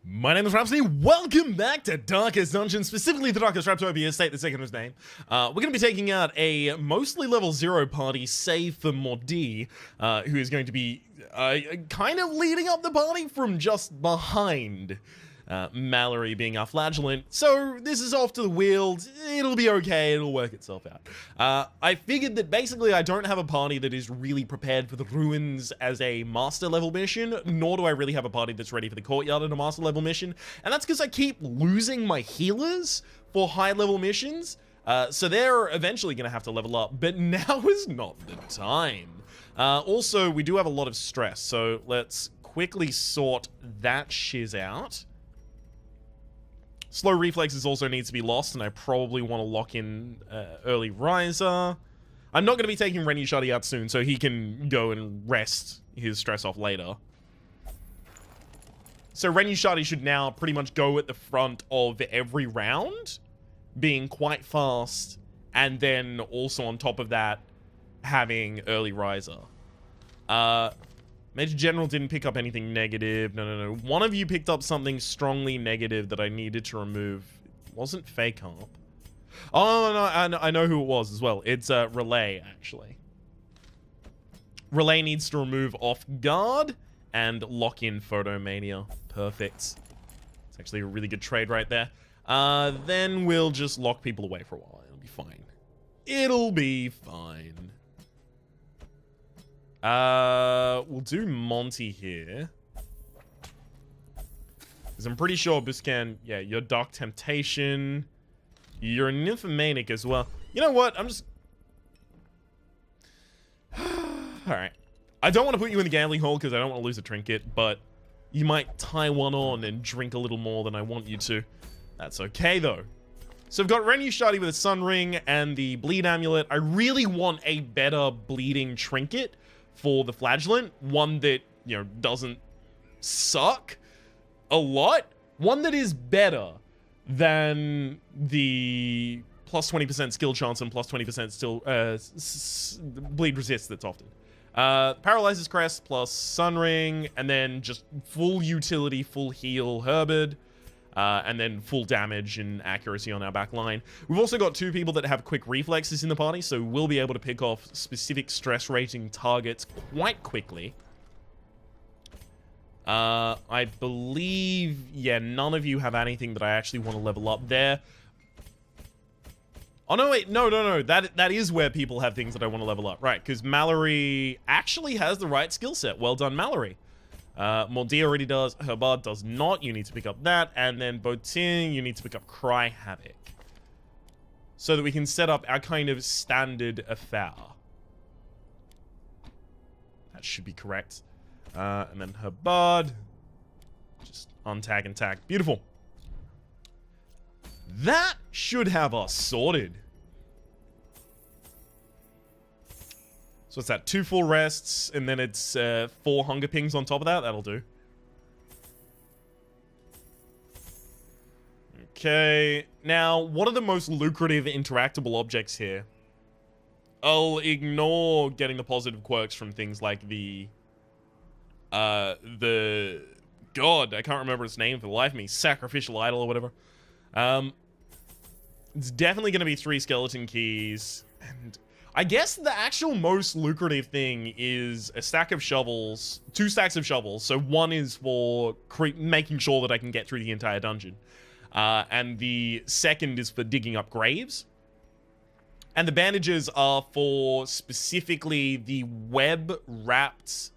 My name is Rhapsody. Welcome back to Darkest Dungeon, specifically the Darkest Rhapsody, state the second his name. We're going to be taking out a mostly level 0 party, save for Mordi, who is going to be kind of leading up the party from just behind. Mallory being our flagellant. So this is off to the wheels. It'll be okay. It'll work itself out. I figured that basically I don't have a party that is really prepared for the ruins as a master level mission, nor do I really have a party that's ready for the courtyard in a master level mission. And that's because I keep losing my healers for high level missions. So they're eventually going to have to level up, but now is not the time. Also, we do have a lot of stress, so let's quickly sort that shiz out. Slow reflexes also needs to be lost, and I probably want to lock in early riser. I'm not going to be taking Rhapsody out soon, so he can go and rest his stress off later. So Rhapsody should now pretty much go at the front of every round, being quite fast, and then also on top of that, having early riser. Major General didn't pick up anything negative. No. One of you picked up something strongly negative that I needed to remove. It wasn't Fake Harp. Oh, no, I know who it was as well. It's Relay, actually. Relay needs to remove Off Guard and lock in Photomania. Perfect. It's actually a really good trade right there. Then we'll just lock people away for a while. It'll be fine. It'll be fine. We'll do Monty here. Because I'm pretty sure Buscan, yeah, you're Dark Temptation. You're a Nymphomaniac as well. You know what? I'm just... Alright. I don't want to put you in the gambling hall because I don't want to lose a trinket, but you might tie one on and drink a little more than I want you to. That's okay, though. So I've got Rhapsody with a Sun Ring and the Bleed Amulet. I really want a better bleeding trinket for the flagellant, one that, you know, doesn't suck a lot, one that is better than the plus 20% skill chance and plus 20% still bleed resist that's often. Paralyzes Crest plus Sun Ring, and then just full utility, full heal Herbert, and then full damage and accuracy on our back line. We've also got two people that have quick reflexes in the party, so we'll be able to pick off specific stress rating targets quite quickly. I believe, yeah, none of you have anything that I actually want to level up there. Oh, no, wait, no. That is where people have things that I want to level up, right? Because Mallory actually has the right skill set. Well done, Mallory. Mordi already does. Herbard does not. You need to pick up that. And then Botin, you need to pick up Cry Havoc. So that we can set up our kind of standard affair. That should be correct. And then Herbard. Just untag and tag. Beautiful. That should have us sorted. So what's that? 2 full rests, and then it's 4 hunger pings on top of that. That'll do. Okay. Now, what are the most lucrative interactable objects here? I'll ignore getting the positive quirks from things like the... God, I can't remember its name for the life of me. Sacrificial Idol or whatever. It's definitely going to be 3 skeleton keys, and... I guess the actual most lucrative thing is a stack of shovels, 2 stacks of shovels. So one is for making sure that I can get through the entire dungeon. And the second is for digging up graves. And the bandages are for specifically the web-wrapped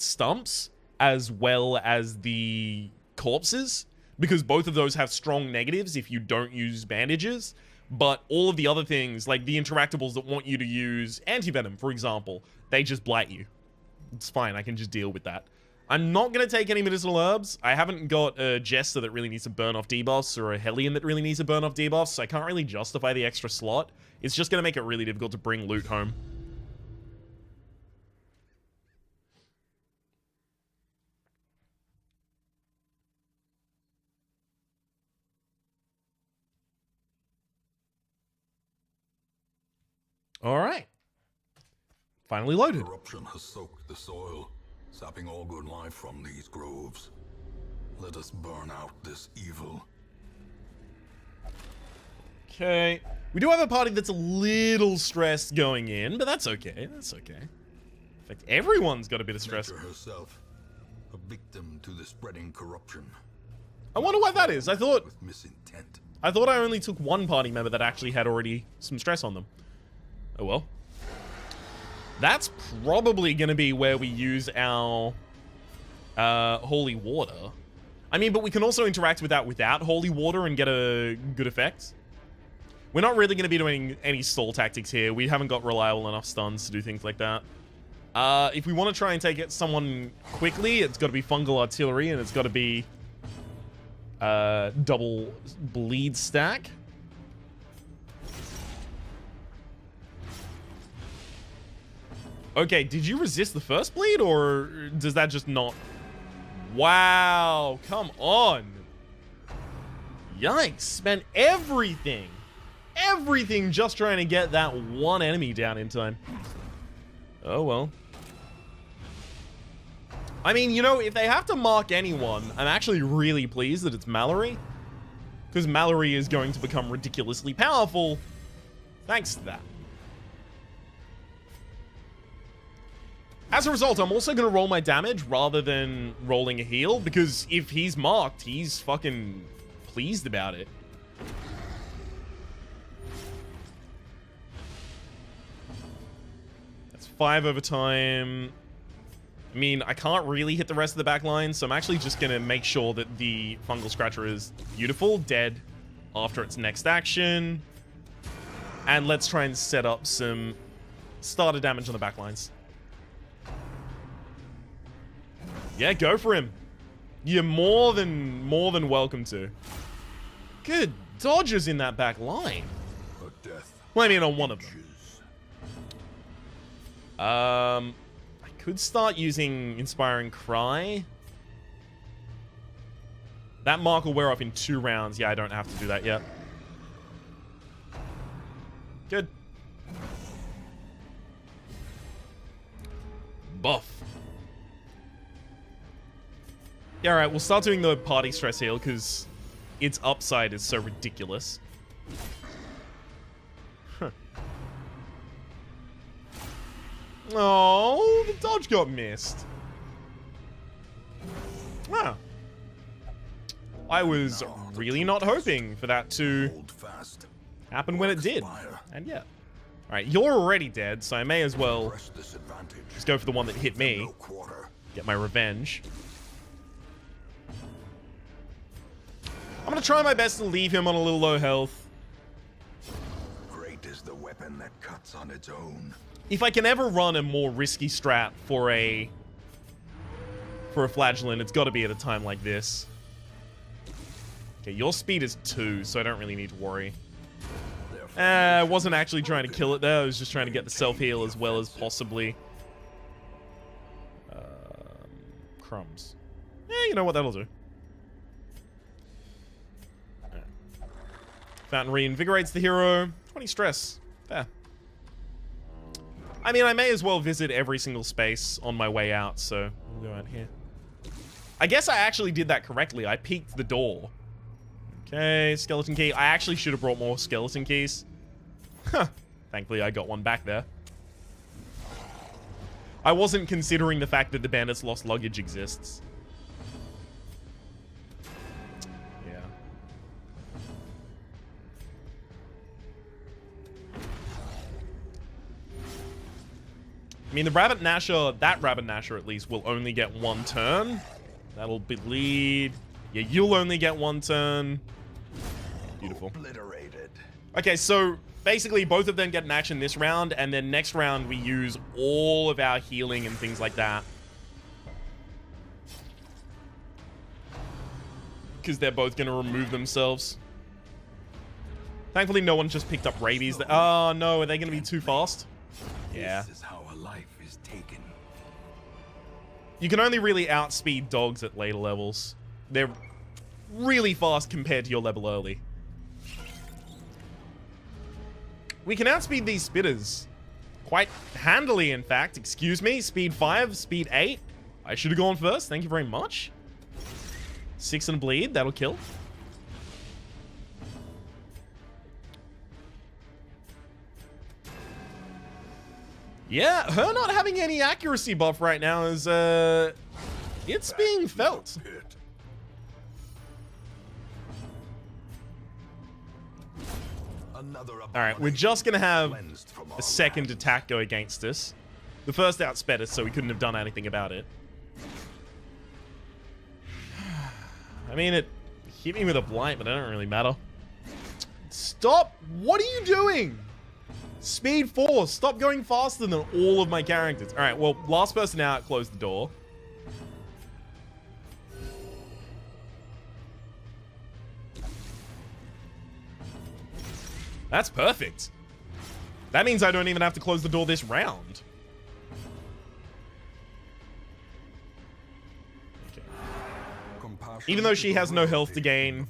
stumps, as well as the corpses. Because both of those have strong negatives if you don't use bandages. But all of the other things, like the interactables that want you to use anti-venom, for example, they just blight you. It's fine, I can just deal with that. I'm not going to take any medicinal herbs. I haven't got a Jester that really needs to burn off debuffs or a Hellion that really needs to burn off debuffs, so I can't really justify the extra slot. It's just going to make it really difficult to bring loot home. All right. Finally loaded. Corruption has soaked the soil. sapping all good life from these groves. Let us burn out this evil. Okay. We do have a party that's a little stressed going in, but that's okay. That's okay. In fact, everyone's got a bit of stress. Nature herself, a victim to the spreading corruption. I wonder why that is. I thought With misintent. I only took one party member that actually had already some stress on them. Oh well. That's probably going to be where we use our holy water. I mean, but we can also interact with that without holy water and get a good effect. We're not really going to be doing any stall tactics here. We haven't got reliable enough stuns to do things like that. If we want to try and take it someone quickly, it's got to be fungal artillery, and it's got to be double bleed stack. Okay, did you resist the first bleed, or does that just not... Wow, come on. Yikes, spent everything just trying to get that one enemy down in time. Oh well. I mean, you know, if they have to mark anyone, I'm actually really pleased that it's Mallory, because Mallory is going to become ridiculously powerful thanks to that. As a result, I'm also going to roll my damage rather than rolling a heal, because if he's marked, he's fucking pleased about it. That's 5 over time. I mean, I can't really hit the rest of the back line, so I'm actually just going to make sure that the Fungal Scratcher is beautiful, dead after its next action. And let's try and set up some starter damage on the back lines. Yeah, go for him. You're more than welcome to. Good dodges in that back line. Well, I mean, on one of them. I could start using Inspiring Cry. That mark will wear off in 2 rounds. Yeah, I don't have to do that yet. Good. Buff. Yeah, alright, we'll start doing the party stress heal, because its upside is so ridiculous. Huh. Oh, the dodge got missed. Wow. I was really not hoping for that to happen when it did. And yeah. Alright, you're already dead, so I may as well just go for the one that hit me. Get my revenge. I'm gonna try my best to leave him on a little low health. Great is the weapon that cuts on its own. If I can ever run a more risky strat for a flagellant, it's got to be at a time like this. Okay, your speed is 2, so I don't really need to worry. I wasn't actually trying to kill it there. I was just trying to get the self-heal as well as possibly. Crumbs. Yeah, you know what, that'll do. Fountain reinvigorates the hero. 20 stress. Fair. I mean, I may as well visit every single space on my way out, so we'll go out here. I guess I actually did that correctly. I peeked the door. Okay, skeleton key. I actually should have brought more skeleton keys. Huh. Thankfully, I got one back there. I wasn't considering the fact that the bandits' lost luggage exists. Yeah. I mean, the Rabbit Gnasher, that Rabbit Gnasher at least, will only get 1 turn. That'll bleed. Yeah, you'll only get 1 turn. Beautiful. Obliterated. Okay, so basically both of them get an action this round, and then next round we use all of our healing and things like that. Because they're both going to remove themselves. Thankfully, no one just picked up rabies. Oh, no, are they going to be too fast? Yeah. This is how a life is taken. You can only really outspeed dogs at later levels. They're really fast compared to your level early. We can outspeed these spitters quite handily, in fact. Excuse me, speed 5, speed 8. I should have gone first. Thank you very much. 6 and bleed. That'll kill. Yeah, her not having any accuracy buff right now is, it's being felt. Alright, we're just gonna have a second attack go against us. The first outsped us, so we couldn't have done anything about it. I mean, it hit me with a blight, but it don't really matter. Stop! What are you doing? Speed 4. Stop going faster than all of my characters. Alright, well, last person out, close the door. That's perfect. That means I don't even have to close the door this round. Okay. Even though she has no health to gain,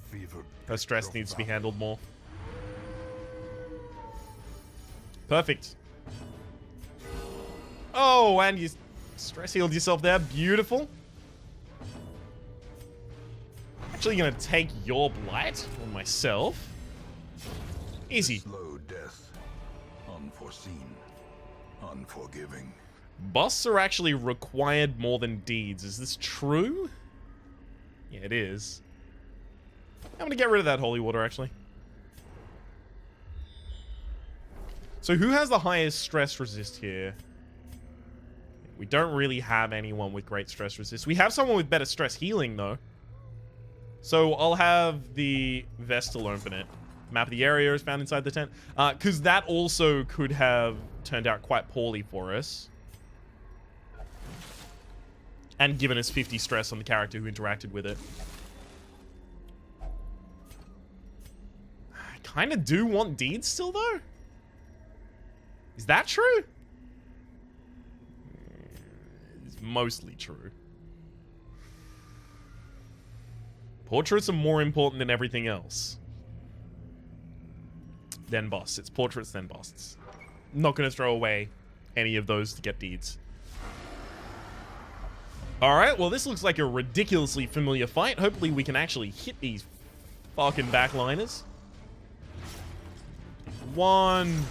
her stress needs to be handled more. Perfect. Oh, and you stress healed yourself there. Beautiful. Actually gonna take your blight on myself. Easy. Slow death. Unforeseen. Unforgiving. Busts are actually required more than deeds. Is this true? Yeah, it is. I'm gonna get rid of that holy water, actually. So who has the highest stress resist here? We don't really have anyone with great stress resist. We have someone with better stress healing, though. So I'll have the Vestal open it. Map of the area is found inside the tent. Because that also could have turned out quite poorly for us. And given us 50 stress on the character who interacted with it. I kind of do want deeds still, though. Is that true? It's mostly true. Portraits are more important than everything else. Then busts. It's portraits, then busts. I'm not going to throw away any of those to get deeds. Alright, well this looks like a ridiculously familiar fight. Hopefully we can actually hit these fucking backliners. One...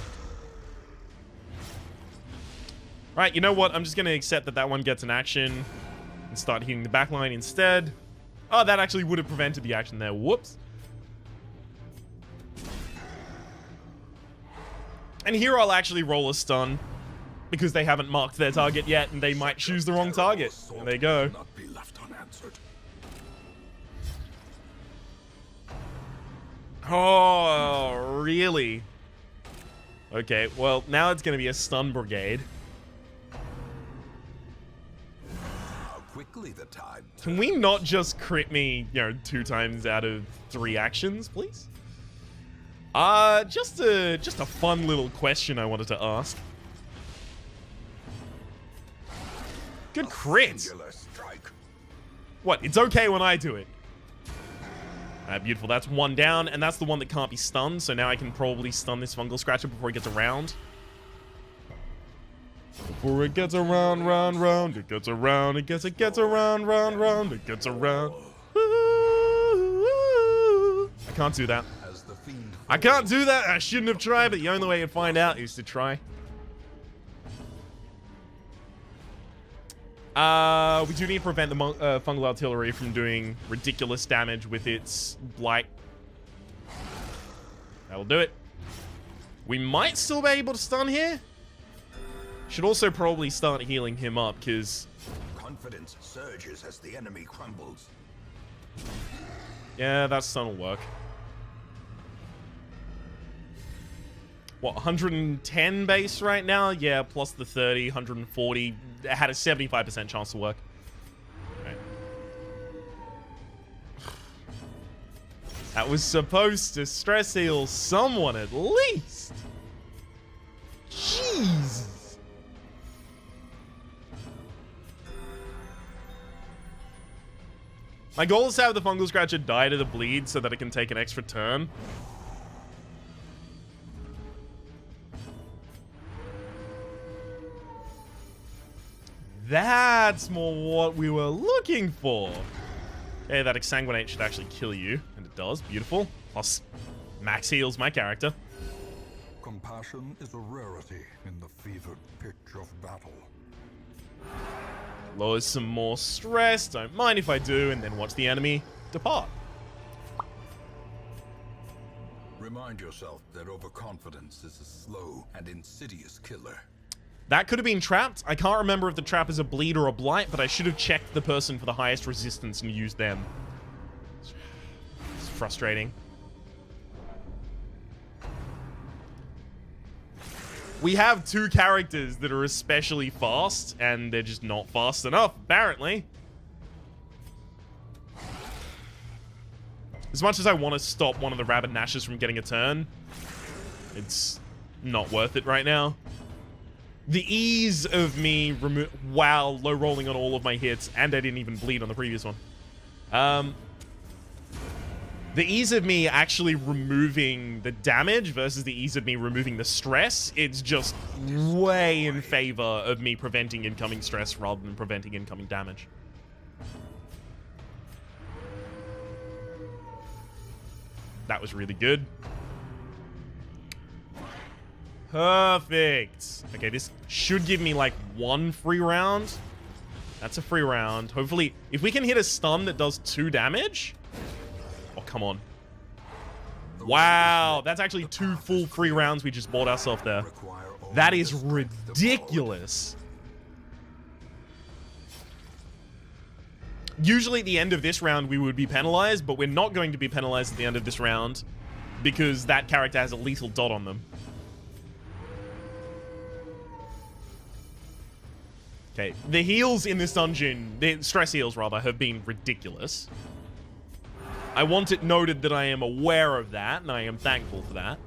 Right, you know what? I'm just going to accept that that one gets an action and start hitting the backline instead. Oh, that actually would have prevented the action there. Whoops. And here I'll actually roll a stun because they haven't marked their target yet and they might choose the wrong target. There they go. Not be left unanswered. Oh, really? Okay, well, now it's going to be a stun brigade. Quickly the tide. Can we not just crit me, 2 times out of 3 actions, please? Just a fun little question I wanted to ask. Good crit. What? It's okay when I do it. Beautiful. That's 1 down, and that's the one that can't be stunned. So now I can probably stun this fungal scratcher before it gets around. Before it gets around, round, round, it gets around, it gets around, round, round, it gets around. I can't do that. I can't do that. I shouldn't have tried, but the only way to find out is to try. We do need to prevent the fungal artillery from doing ridiculous damage with its blight. That'll do it. We might still be able to stun here. Should also probably start healing him up, because... Confidence surges as the enemy crumbles. Yeah, that stun will work. What, 110 base right now? Yeah, plus the 30, 140. It had a 75% chance to work. Okay. That was supposed to stress heal someone at least. Jeez. My goal is to have the fungal scratcher die to the bleed so that it can take an extra turn. That's more what we were looking for. Okay, that exsanguinate should actually kill you. And it does. Beautiful. Plus, max heals my character. Compassion is a rarity in the fevered pitch of battle. Lowers some more stress. Don't mind if I do. And then watch the enemy depart. Remind yourself that overconfidence is a slow and insidious killer. That could have been trapped. I can't remember if the trap is a bleed or a blight, but I should have checked the person for the highest resistance and used them. It's frustrating. We have two characters that are especially fast, and they're just not fast enough, apparently. As much as I want to stop one of the Rabid Nashes from getting a turn, it's not worth it right now. The ease of me low rolling on all of my hits, and I didn't even bleed on the previous one. The ease of me actually removing the damage versus the ease of me removing the stress, it's just way in favor of me preventing incoming stress rather than preventing incoming damage. That was really good. Perfect. Okay, this should give me like one free round. That's a free round. Hopefully, if we can hit a stun that does 2 damage. Oh, come on. Wow, that's actually 2 full free rounds we just bought ourselves there. That is ridiculous. Usually at the end of this round we would be penalized, but we're not going to be penalized at the end of this round because that character has a lethal dot on them. Okay, the heals in this dungeon, the stress heals rather, have been ridiculous. I want it noted that I am aware of that, and I am thankful for that.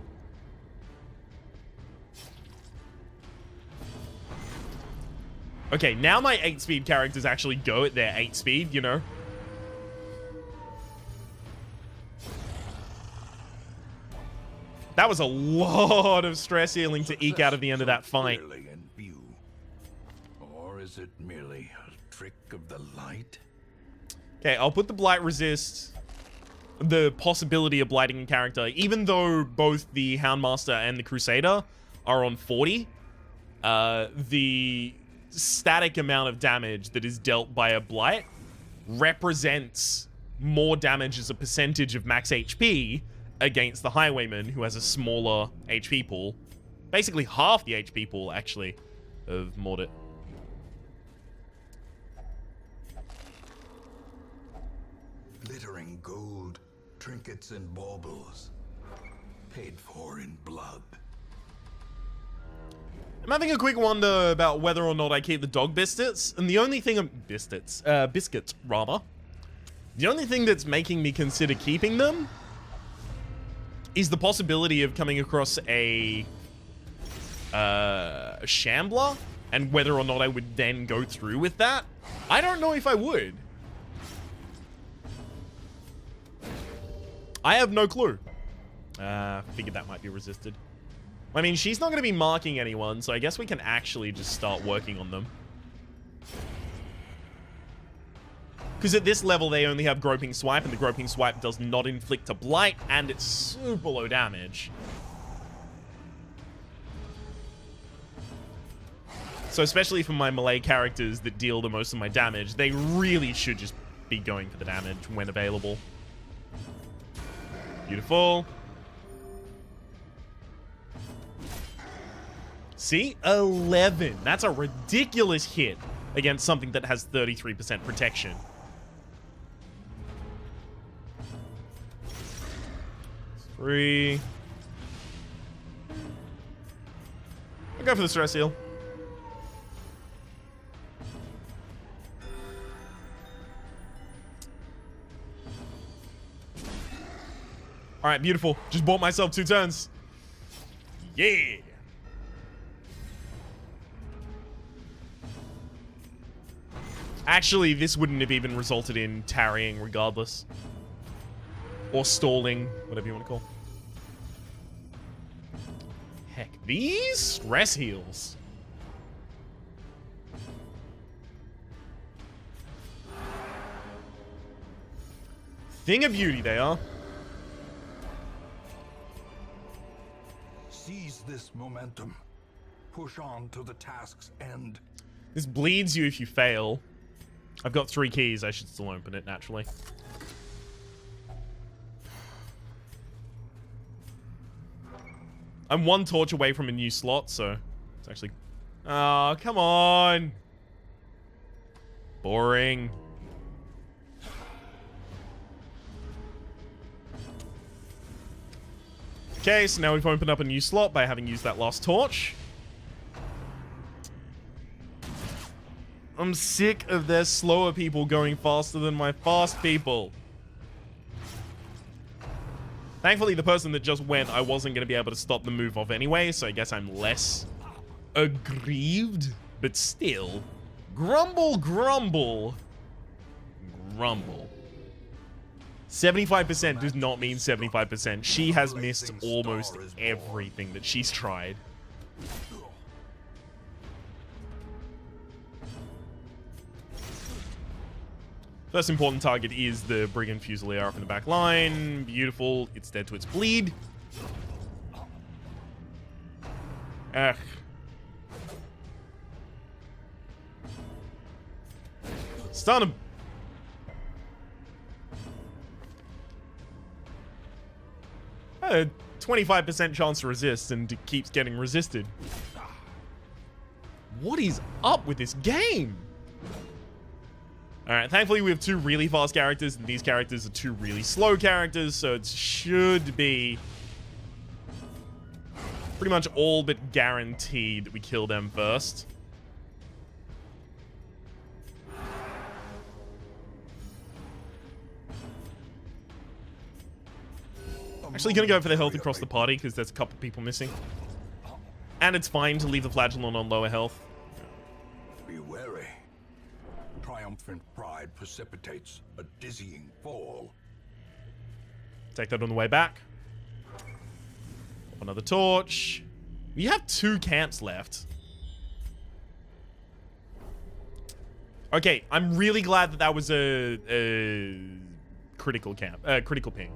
Okay, now my 8-speed characters actually go at their 8-speed, you know? That was a lot of stress healing to eke out of the end of that fight. Or is it merely a trick of the light? Okay, I'll put the blight resist, the possibility of blighting a character, even though both the Houndmaster and the Crusader are on 40, the static amount of damage that is dealt by a blight represents more damage as a percentage of max HP against the Highwayman, who has a smaller HP pool. Basically half the HP pool, actually, of Mordit. Glittering gold, trinkets and baubles, paid for in blood. I'm having a quick wonder about whether or not I keep the dog biscuits, and the only thing biscuits rather. The only thing that's making me consider keeping them is the possibility of coming across a Shambler, and whether or not I would then go through with that. I don't know if I would. I have no clue. Figured that might be resisted. I mean, she's not going to be marking anyone, so I guess we can actually just start working on them. Because at this level, they only have Groping Swipe, and the Groping Swipe does not inflict a blight, and it's super low damage. So especially for my melee characters that deal the most of my damage, they really should just be going for the damage when available. Beautiful. See? 11. That's a ridiculous hit against something that has 33% protection. Three. I'll go for the stress heal. Alright, beautiful. Just bought myself 2 turns. Yeah! Actually, this wouldn't have even resulted in tarrying regardless. Or stalling, whatever you want to call. Heck, these stress heals. thing of beauty they are. Seize this momentum. Push on to the task's end. This bleeds you if you fail. I've got 3 keys. I should still open it naturally. I'm 1 torch away from a new slot, so it's actually... Oh, come on. Boring. Okay, so now we've opened up a new slot by having used that last torch. I'm sick of their slower people going faster than my fast people. Thankfully, the person that just went, I wasn't going to be able to stop the move off anyway, so I guess I'm less aggrieved. But still, grumble, grumble, grumble. 75% does not mean 75%. She has missed almost everything that she's tried. First important target is the Brigand Fusilier up in the back line. Beautiful. It's dead to its bleed. Ugh. Stun him. 25% chance to resist, and it keeps getting resisted. What is up with this game? Alright, thankfully we have 2 really fast characters, and these characters are 2 really slow characters, so it should be pretty much all but guaranteed that we kill them first. Actually gonna go for the health across the party, because there's a couple people missing. And it's fine to leave the Flagellon on lower health. Be wary. Triumphant pride precipitates a dizzying fall. Take that on the way back. Another torch. We have 2 camps left. Okay, I'm really glad that that was a critical camp, critical ping.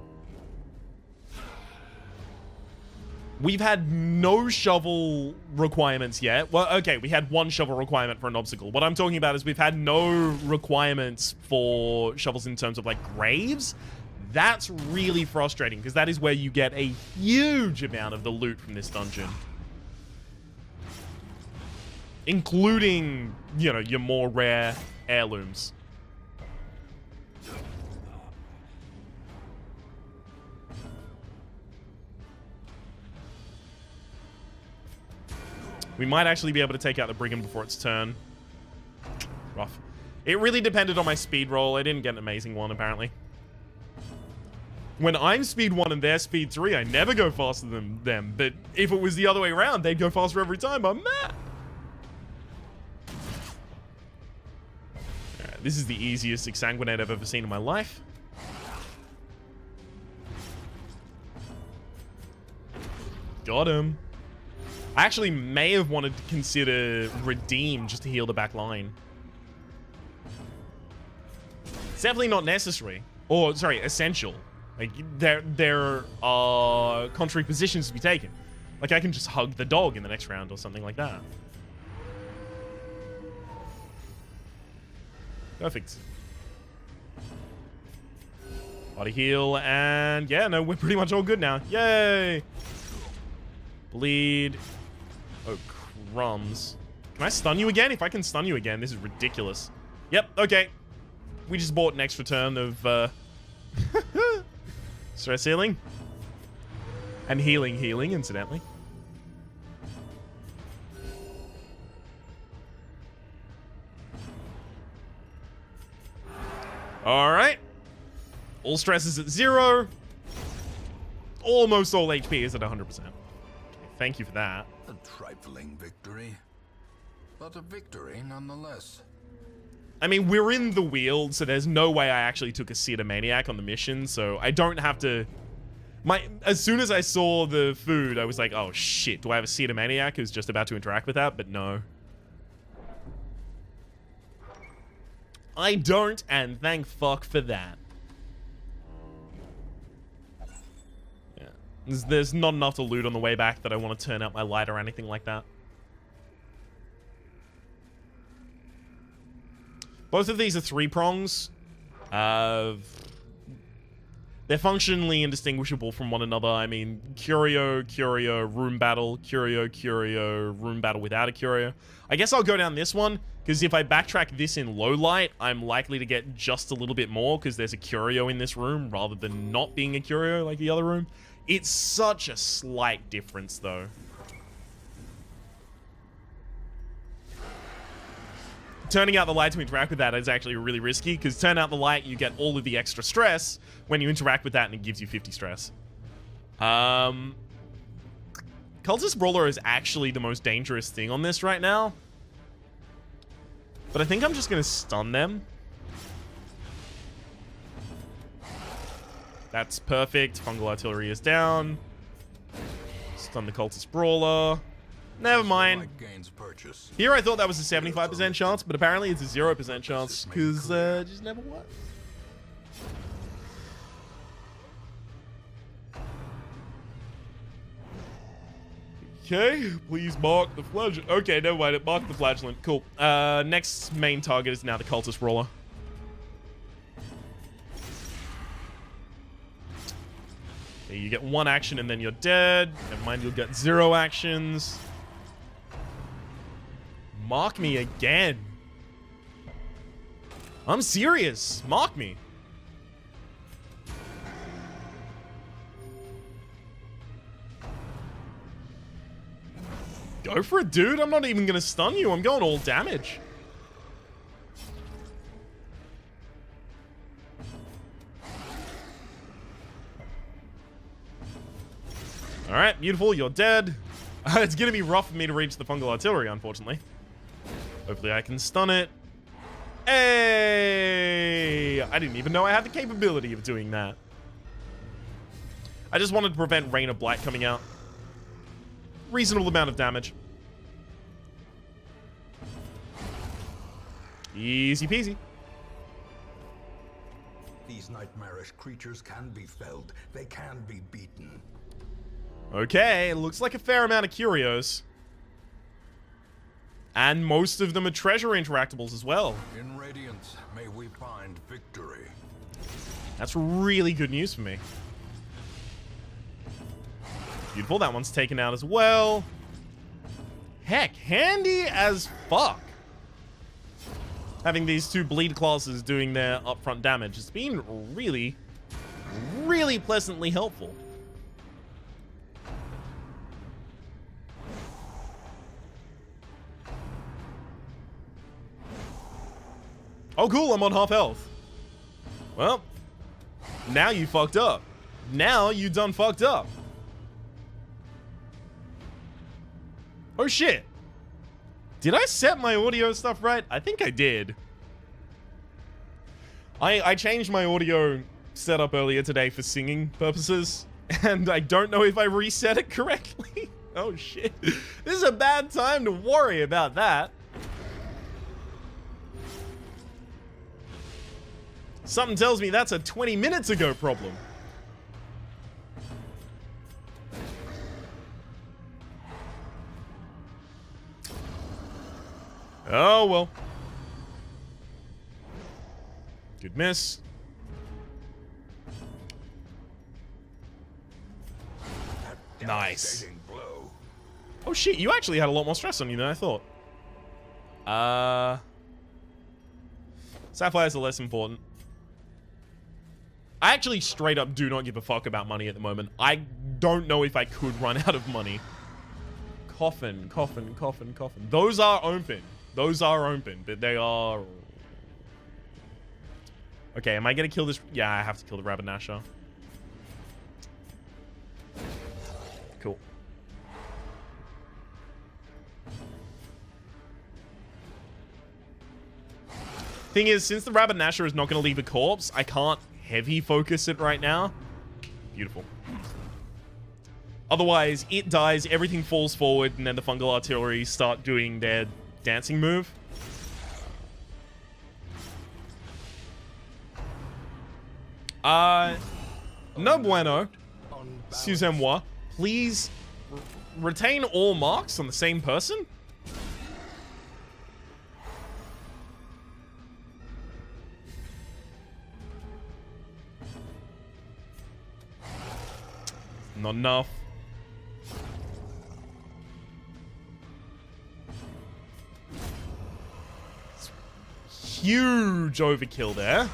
We've had no shovel requirements yet. Well, okay, we had 1 shovel requirement for an obstacle. What I'm talking about is we've had no requirements for shovels in terms of, like, graves. That's really frustrating, because that is where you get a huge amount of the loot from this dungeon. Including, you know, your more rare heirlooms. We might actually be able to take out the Brigand before its turn. Rough. It really depended on my speed roll. I didn't get an amazing one, apparently. When I'm speed 1 and they're speed 3, I never go faster than them. But if it was the other way around, they'd go faster every time. I'm mad. Alright, this is the easiest exsanguinate I've ever seen in my life. Got him. I actually may have wanted to consider Redeem just to heal the back line. It's definitely not necessary. Or, sorry, essential. Like, there are contrary positions to be taken. Like, I can just hug the dog in the next round or something like that. Perfect. Body heal, and yeah, no, we're pretty much all good now. Yay! Bleed. Oh, crumbs. Can I stun you again? If I can stun you again, this is ridiculous. Yep, okay. We just bought an extra turn of, stress healing. And healing, incidentally. Alright. All stress is at 0. Almost all HP is at 100%. Okay, thank you for that. A trifling victory, but a victory nonetheless. I mean, we're in the Weald, so there's no way I actually took a Cedar Maniac on the mission, so I don't have to... As soon as I saw the food, I was like, oh shit, do I have a Cedar Maniac who's just about to interact with that? But no. I don't, and thank fuck for that. There's not enough to loot on the way back that I want to turn out my light or anything like that. Both of these are 3 prongs. They're functionally indistinguishable from one another. I mean, curio, room battle, curio, room battle without a curio. I guess I'll go down this one, because if I backtrack this in low light, I'm likely to get just a little bit more, because there's a curio in this room, rather than not being a curio like the other room. It's such a slight difference, though. Turning out the light to interact with that is actually really risky, because turn out the light, you get all of the extra stress when you interact with that, and it gives you 50 stress. Cultist Brawler is actually the most dangerous thing on this right now. But I think I'm just going to stun them. That's perfect. Fungal Artillery is down. Stun the Cultist Brawler. Never mind. Here I thought that was a 75% chance, but apparently it's a 0% chance, because it just never worked. Okay, please mark the flagellant. Okay, never mind, it marked the flagellant. Cool. Next main target is now the Cultist Brawler. Okay, you get 1 action and then you're dead. Never mind, you'll get 0 actions. Mark me again. I'm serious. Mark me. Go for it, dude. I'm not even going to stun you. I'm going all damage. All right, beautiful. You're dead. It's going to be rough for me to reach the Fungal Artillery, unfortunately. Hopefully I can stun it. Hey! I didn't even know I had the capability of doing that. I just wanted to prevent Rain of Blight coming out. Reasonable amount of damage. Easy peasy. These nightmarish creatures can be felled. They can be beaten. Okay, it looks like a fair amount of curios. And most of them are treasure interactables as well. In Radiance, may we find victory. That's really good news for me. Beautiful, that one's taken out as well. Heck, handy as fuck. Having these 2 bleed classes doing their upfront damage has been really, really pleasantly helpful. Oh cool, I'm on half health. Well, now you fucked up. Now you done fucked up. Oh shit. Did I set my audio stuff right? I think I did. I changed my audio setup earlier today for singing purposes, and I don't know if I reset it correctly. Oh shit. This is a bad time to worry about that. Something tells me that's a 20 minutes ago problem. Oh, well. Good miss. Nice. Oh shit, you actually had a lot more stress on you than I thought. Sapphires are less important. I actually straight up do not give a fuck about money at the moment. I don't know if I could run out of money. Coffin. Those are open. Those are open, but they are... Okay, am I gonna kill this? Yeah, I have to kill the Rabbit Nasher. Cool. Thing is, since the Rabbit Nasher is not gonna leave a corpse, I can't heavy focus it right now. Beautiful. Otherwise, it dies, everything falls forward, and then the Fungal Artillery start doing their dancing move. No bueno. Excusez-moi. Please retain all marks on the same person? Not enough. Huge overkill there.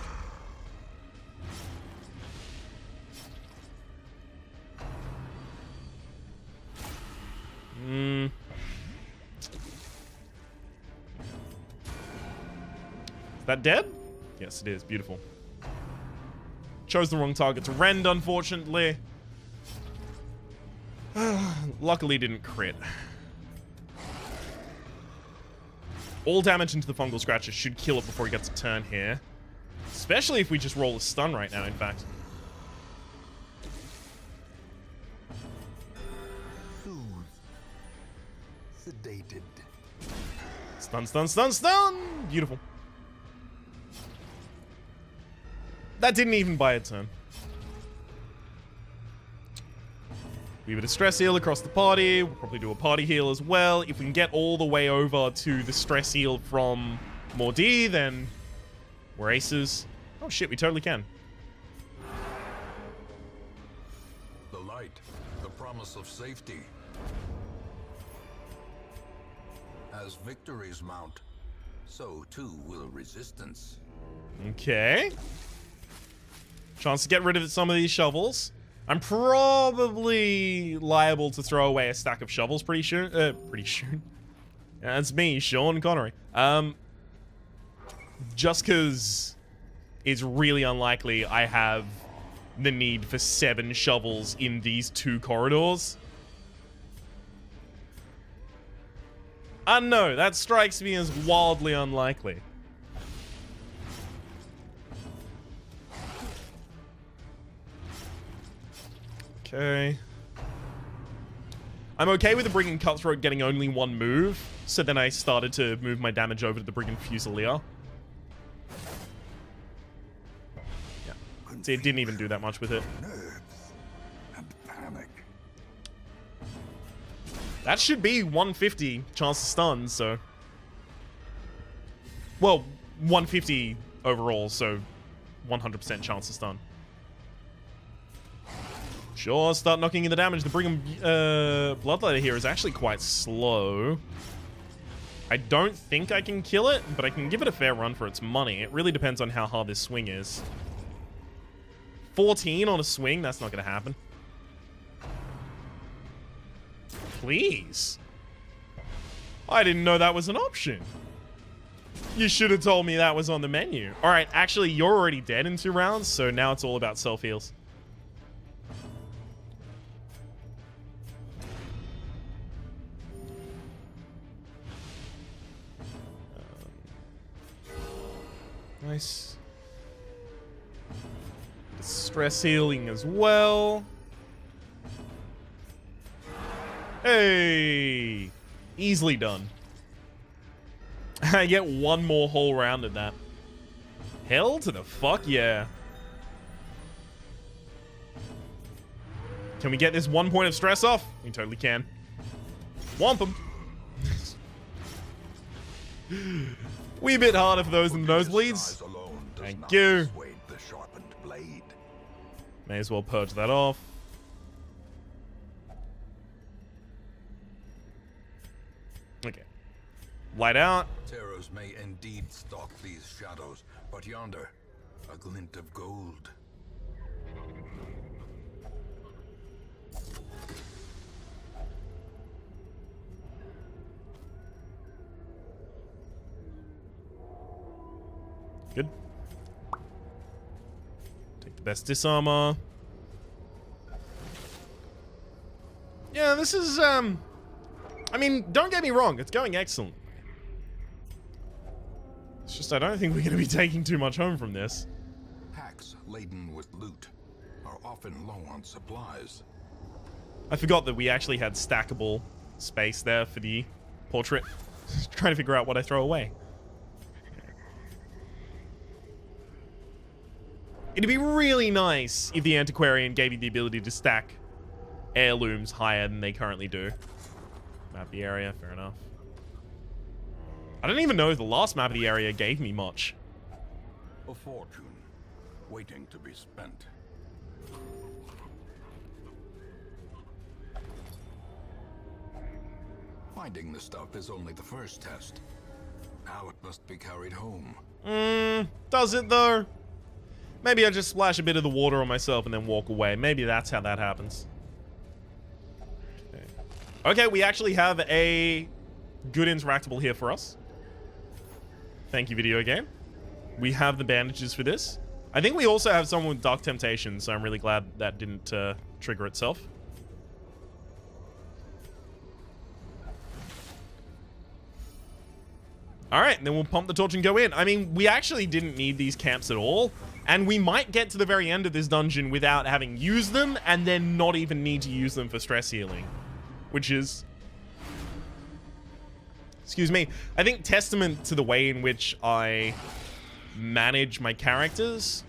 Is that dead? Yes, it is. Beautiful. Chose the wrong target to rend, unfortunately. Luckily didn't crit. All damage into the fungal scratcher should kill it before he gets a turn here. Especially if we just roll a stun right now, in fact. Sedated. Stun, stun, stun, stun! Beautiful. That didn't even buy a turn. We would stress heal across the party. We'll probably do a party heal as well. If we can get all the way over to the stress heal from Mordi, then we're aces. Oh shit, we totally can. The light, the promise of safety. As victories mount, so too will resistance. Okay. Chance to get rid of some of these shovels. I'm probably liable to throw away a stack of shovels pretty soon. Pretty soon. Yeah, that's me, Sean Connery. Just because it's really unlikely I have the need for 7 shovels in these 2 corridors. No, that strikes me as wildly unlikely. Okay. I'm okay with the Brigand Cutthroat getting only 1 move, so then I started to move my damage over to the Brigand Fusilier. Yeah. See, it didn't even do that much with it. Nerves and panic. That should be 150 chance to stun, so... Well, 150 overall, so 100% chance to stun. Sure, start knocking in the damage. The Brigham Bloodletter here is actually quite slow. I don't think I can kill it, but I can give it a fair run for its money. It really depends on how hard this swing is. 14 on a swing, that's not going to happen. Please. I didn't know that was an option. You should have told me that was on the menu. Alright, actually, you're already dead in 2 rounds, so now it's all about self-heals. Nice. Stress healing as well. Hey! Easily done. I get 1 more whole round of that. Hell to the fuck yeah. Can we get this 1 point of stress off? We totally can. Womp 'em. Wee bit harder for those in the nosebleeds. Thank you. May as well purge that off. Okay. Light out. Terrors may indeed stalk these shadows, but yonder, a glint of gold. Good. Take the best disarmor. Yeah, this is, I mean, don't get me wrong, it's going excellent. It's just I don't think we're going to be taking too much home from this. Packs laden with loot are often low on supplies. I forgot that we actually had stackable space there for the portrait. Trying to figure out what I throw away. It'd be really nice if the Antiquarian gave you the ability to stack heirlooms higher than they currently do. Map the area, fair enough. I don't even know if the last map of the area gave me much. A fortune waiting to be spent. Finding the stuff is only the first test. Now it must be carried home. Does it though? Maybe I just splash a bit of the water on myself and then walk away. Maybe that's how that happens. Okay, we actually have a good interactable here for us. Thank you, video game. We have the bandages for this. I think we also have someone with Dark Temptation, so I'm really glad that didn't trigger itself. Alright, then we'll pump the torch and go in. I mean, we actually didn't need these camps at all. And we might get to the very end of this dungeon without having used them, and then not even need to use them for stress healing. Which is... excuse me. I think testament to the way in which I manage my characters.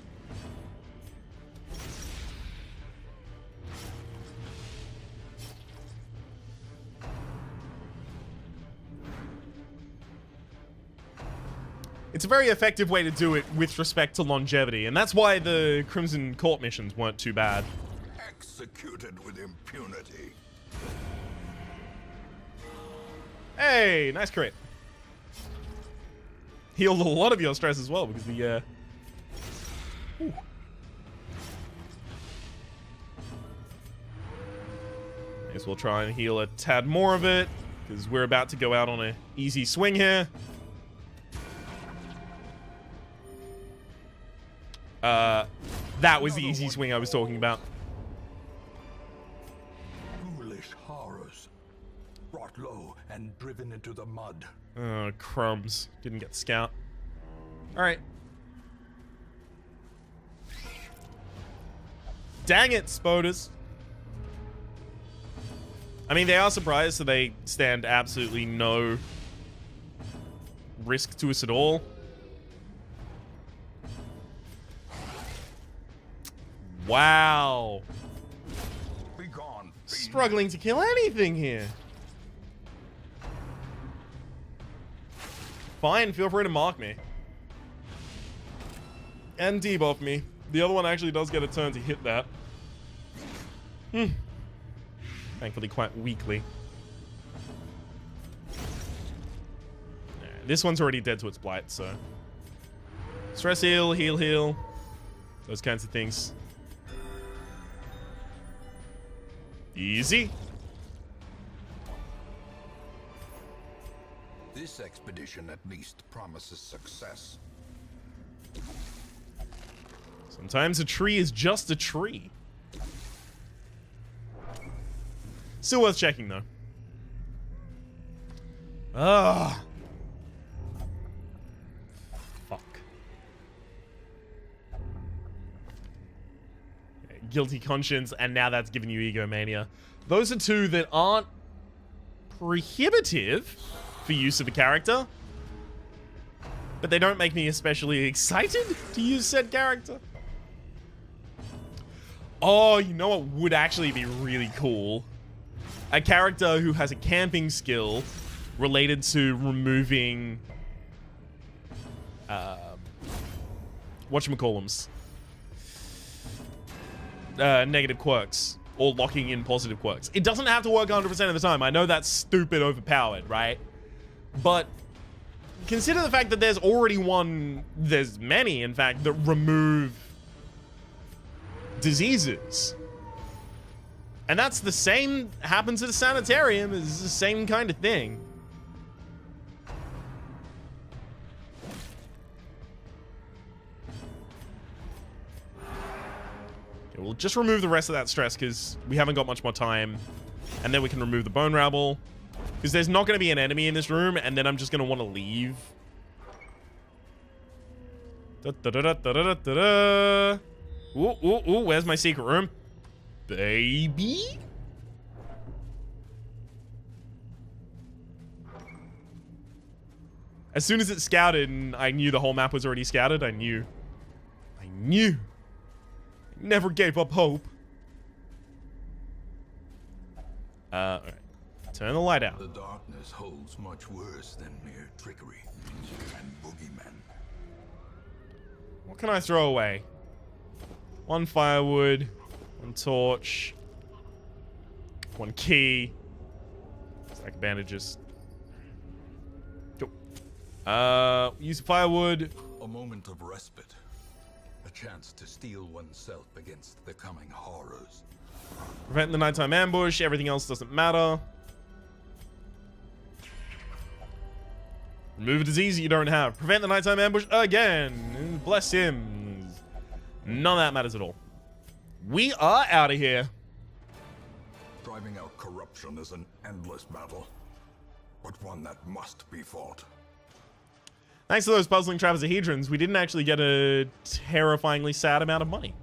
It's a very effective way to do it with respect to longevity, and that's why the Crimson Court missions weren't too bad. Executed with impunity. Hey, nice crit. Healed a lot of your stress as well, because the, ooh. Guess we'll try and heal a tad more of it, because we're about to go out on an easy swing here. That was the easy swing I was talking about. Foolish horrors. Brought low and driven into the mud. Oh, crumbs. Didn't get scout. Alright. Dang it, Spoders. I mean, they are surprised, so they stand absolutely no risk to us at all. Wow. Be gone, fiend. Struggling to kill anything here. Fine, feel free to mark me. And debuff me. The other one actually does get a turn to hit that. Thankfully quite weakly. Nah, this one's already dead to its blight, so... stress heal, heal, heal. Those kinds of things. Easy. This expedition at least promises success. Sometimes a tree is just a tree. Still worth checking, though. Ah. Fuck. Okay, guilty conscience, and now that's giving you egomania. Those are two that aren't prohibitive for use of a character, but they don't make me especially excited to use said character. Oh, you know what would actually be really cool? A character who has a camping skill related to removing whatchamacallums, negative quirks, or locking in positive quirks. It doesn't have to work 100% of the time. I know that's stupid overpowered, right? But consider the fact that there's already one, there's many, in fact, that remove diseases. And that's the same, happens at a sanitarium, is the same kind of thing. Okay, we'll just remove the rest of that stress because we haven't got much more time. And then we can remove the bone rabble. Because there's not going to be an enemy in this room, and then I'm just going to want to leave. Da-da-da-da-da-da-da. Ooh, ooh, ooh, where's my secret room? Baby? As soon as it scouted and I knew the whole map was already scouted, I knew. I never gave up hope. Alright. Turn the light out. The darkness holds much worse than mere trickery and boogeymen. What can I throw away? 1 firewood, 1 torch, 1 key, stack of bandages. Go. Use firewood. A moment of respite. A chance to steel oneself against the coming horrors. Prevent the nighttime ambush. Everything else doesn't matter. Remove a disease you don't have. Prevent the nighttime ambush again. Bless him. None of that matters at all. We are out of here. Driving out corruption is an endless battle, but one that must be fought. Thanks to those puzzling trapezohedrons, we didn't actually get a terrifyingly sad amount of money.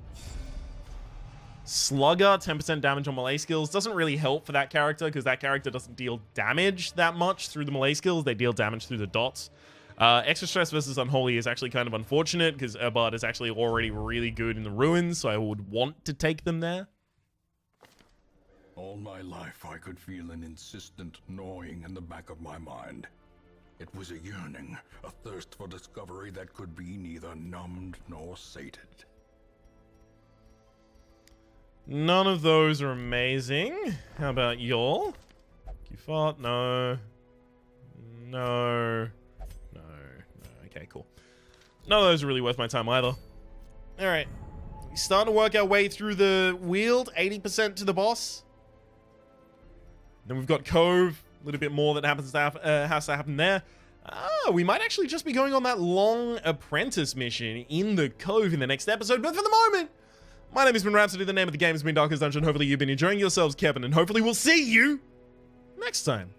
Slugger, 10% damage on melee skills. Doesn't really help for that character because that character doesn't deal damage that much through the melee skills. They deal damage through the dots. Extra stress versus Unholy is actually kind of unfortunate because Erbard is actually already really good in the ruins, so I would want to take them there. All my life I could feel an insistent gnawing in the back of my mind. It was a yearning, a thirst for discovery that could be neither numbed nor sated. None of those are amazing. How about y'all? You fought? No. No. No. No. Okay, cool. None of those are really worth my time either. Alright. Starting to work our way through the Weald. 80% to the boss. Then we've got Cove. A little bit more that happens to has to happen there. We might actually just be going on that long apprentice mission in the Cove in the next episode. But for the moment, my name has been Rhapsody. The name of the game has been Darkest Dungeon. Hopefully you've been enjoying yourselves, Kevin, and hopefully we'll see you next time.